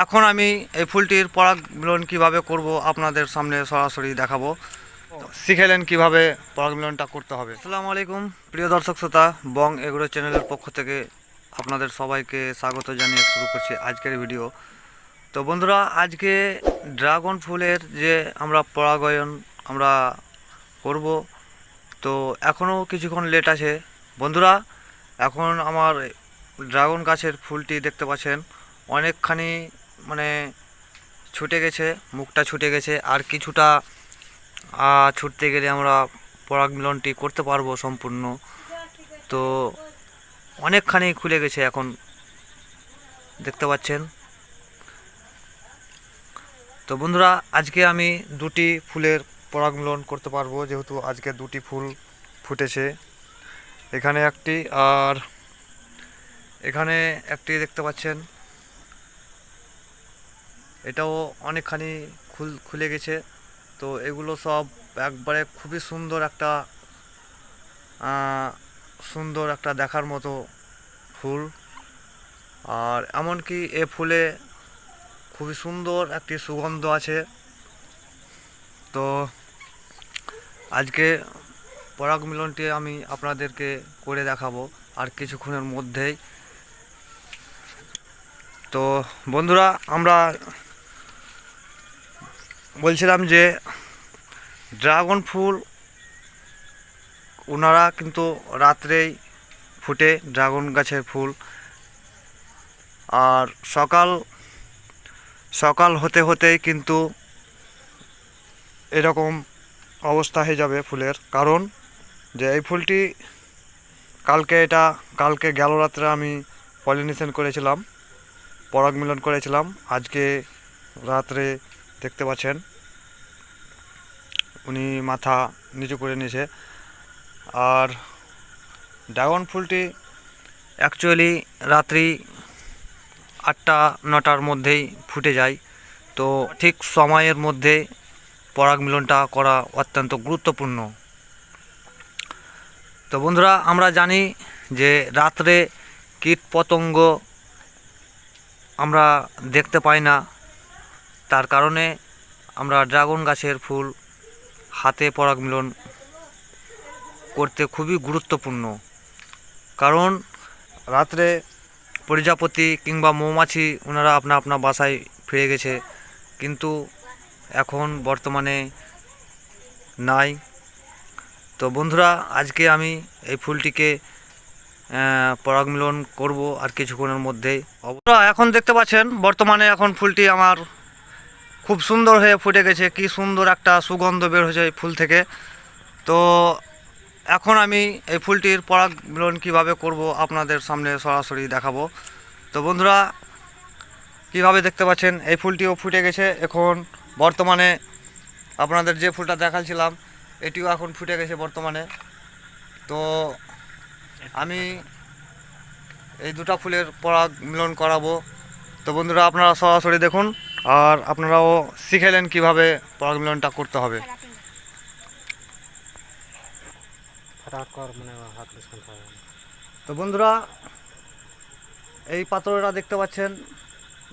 এখন আমি এই ফুলটির পরাগ মিলন কীভাবে করব আপনাদের সামনে সরাসরি দেখাবো। শিখেলেন কিভাবে পরাগ মিলনটা করতে হবে। আসসালামু আলাইকুম প্রিয় দর্শক শ্রোতা, বং এগ্রো চ্যানেলের পক্ষ থেকে আপনাদের সবাইকে স্বাগত জানিয়ে শুরু করছি আজকের ভিডিও। তো বন্ধুরা, আজকে ড্রাগন ফুলের যে আমরা পরাগায়ন আমরা করব, তো এখনও কিছুক্ষণ লেট আছে বন্ধুরা। এখন আমার ড্রাগন গাছের ফুলটি দেখতে পাচ্ছেন অনেকখানি মানে ছুটে গেছে, মুখটা ছুটে গেছে, আর কিছুটা ছুটতে গেলে আমরা পরাগ মিলনটি করতে পারবো সম্পূর্ণ। তো অনেকখানি খুলে গেছে, এখন দেখতে পাচ্ছেন। তো বন্ধুরা, আজকে আমি দুটি ফুলের পরাগ মিলন করতে পারবো, যেহেতু আজকে দুটি ফুল ফুটেছে। এখানে একটি আর এখানে একটি দেখতে পাচ্ছেন, এটাও অনেকখানি খুলে গেছে। তো এগুলো সব একবারে খুবই সুন্দর একটা দেখার মতো ফুল। আর এমনকি এ ফুলে খুবই সুন্দর একটি সুগন্ধ আছে। তো আজকে পরাগ মিলনটি আমি আপনাদেরকে করে দেখাবো আর কিছুক্ষণের মধ্যেই। তো বন্ধুরা, আমরা বলছিলাম যে ড্রাগন ফুল ওনারা কিন্তু রাত্রেই ফুটে, ড্রাগন গাছের ফুল। আর সকাল হতে হতেই কিন্তু এরকম অবস্থা হয়ে যাবে ফুলের, কারণ যে এই ফুলটি কালকে গেল রাত্রে আমি পলিনেশন করেছিলাম, পরাগ মিলন করেছিলাম। আজকে রাত্রে দেখতে পাচ্ছেন উনি মাথা নিচু করে নিয়েছে। আর ড্রাগন ফুলটি অ্যাকচুয়ালি রাত্রি 8টা-9টার মধ্যেই ফুটে যায়। তো ঠিক সময়ের মধ্যে পরাগ মিলনটা করা অত্যন্ত গুরুত্বপূর্ণ। তো বন্ধুরা, আমরা জানি যে রাত্রে কীট পতঙ্গ আমরা দেখতে পাই না, তার কারণে আমরা ড্রাগন গাছের ফুল হাতে পরাগ মিলন করতে খুবই গুরুত্বপূর্ণ। কারণ রাত্রে প্রজাপতি কিংবা মৌমাছি ওনারা আপনা বাসায় ফিরে গেছে, কিন্তু এখন বর্তমানে নাই। তো বন্ধুরা, আজকে আমি এই ফুলটিকে পরাগ মিলন করব আর কিছুক্ষণের মধ্যেই। এখন দেখতে পাচ্ছেন বর্তমানে এখন ফুলটি আমার খুব সুন্দর হয়ে ফুটে গেছে, কি সুন্দর একটা সুগন্ধ বের হয়েছে এই ফুল থেকে। তো এখন আমি এই ফুলটির পরাগ মিলন কীভাবে করব আপনাদের সামনে সরাসরি দেখাবো। তো বন্ধুরা, কিভাবে দেখতে পাচ্ছেন এই ফুলটিও ফুটে গেছে। এখন বর্তমানে আপনাদের যে ফুলটা দেখাচ্ছিলাম এটিও এখন ফুটে গেছে বর্তমানে। তো আমি এই দুটা ফুলের পরাগ মিলন করাবো। তো বন্ধুরা, আপনারা সরাসরি দেখুন আর আপনারাও শিখেলেন কিভাবে পরাগ মিলনটা করতে হবে। তো বন্ধুরা, এই পাত্রটা দেখতে পাচ্ছেন,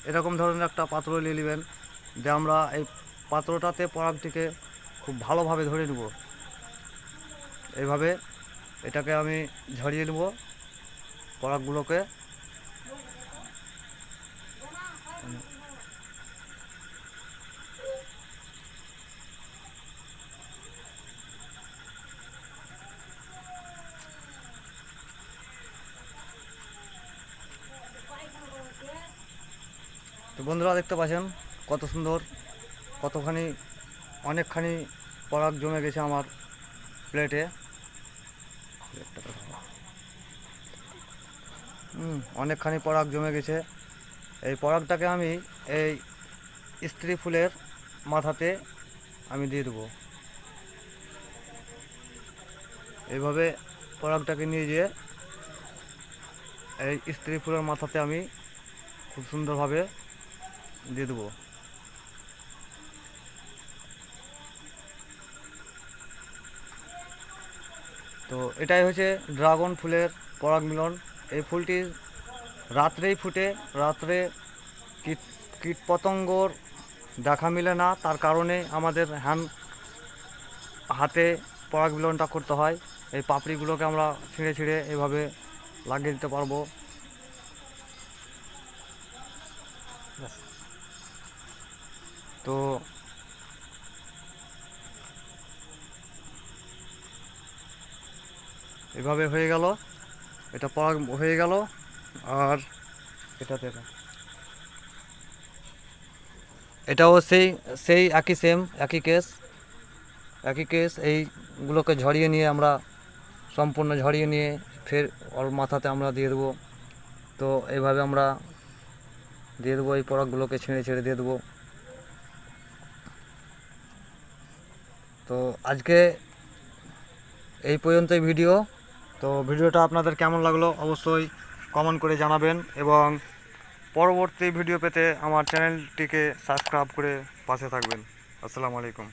এরকম ধরনের একটা পাত্র নিয়ে নেবেন, যে আমরা এই পাত্রটাতে পরাগটিকে খুব ভালোভাবে ধরে নেব। এইভাবে এটাকে আমি ঝরিয়ে নেব পরাগগুলোকে। তো বন্ধুরা, দেখতে পাচ্ছেন কত সুন্দর, অনেকখানি পরাগ জমে গেছে আমার প্লেটে। অনেকখানি পরাগ জমে গেছে। এই পরাগটাকে আমি এই স্ত্রী ফুলের মাথাতে আমি দিয়ে দেবো। এইভাবে পরাগটাকে নিয়ে যেয়ে এই স্ত্রী ফুলের মাথাতে আমি খুব সুন্দরভাবে দিয়ে দেবো। তো এটাই হচ্ছে ড্রাগন ফুলের পরাগ মিলন। এই ফুলটি রাত্রেই ফুটে, রাত্রে কীট পতঙ্গর দেখা মিলে না, তার কারণে আমাদের হাতে পরাগ মিলনটা করতে হয়। এই পাপড়িগুলোকে আমরা ছিঁড়ে ছিঁড়ে এভাবে লাগিয়ে দিতে পারবো। তো এভাবে হয়ে গেল, এটা পরাগ হয়ে গেল। আর এটাতে এটাও সেই সেই একই একই কেস এইগুলোকে ঝরিয়ে নিয়ে আমরা সম্পূর্ণ ঝরিয়ে নিয়ে ফের ওর মাথাতে আমরা দিয়ে দেবো। তো এইভাবে আমরা দিয়ে দেবো, এই পরাগগুলোকে ছিঁড়ে ছিঁড়ে দিয়ে দেবো। তো আজকে এই পর্যন্তই ভিডিও। তো ভিডিওটা আপনাদের কেমন লাগলো অবশ্যই কমেন্ট করে জানাবেন, এবং পরবর্তী ভিডিও পেতে আমার চ্যানেলটিকে সাবস্ক্রাইব করে পাশে থাকবেন। আসসালামু আলাইকুম।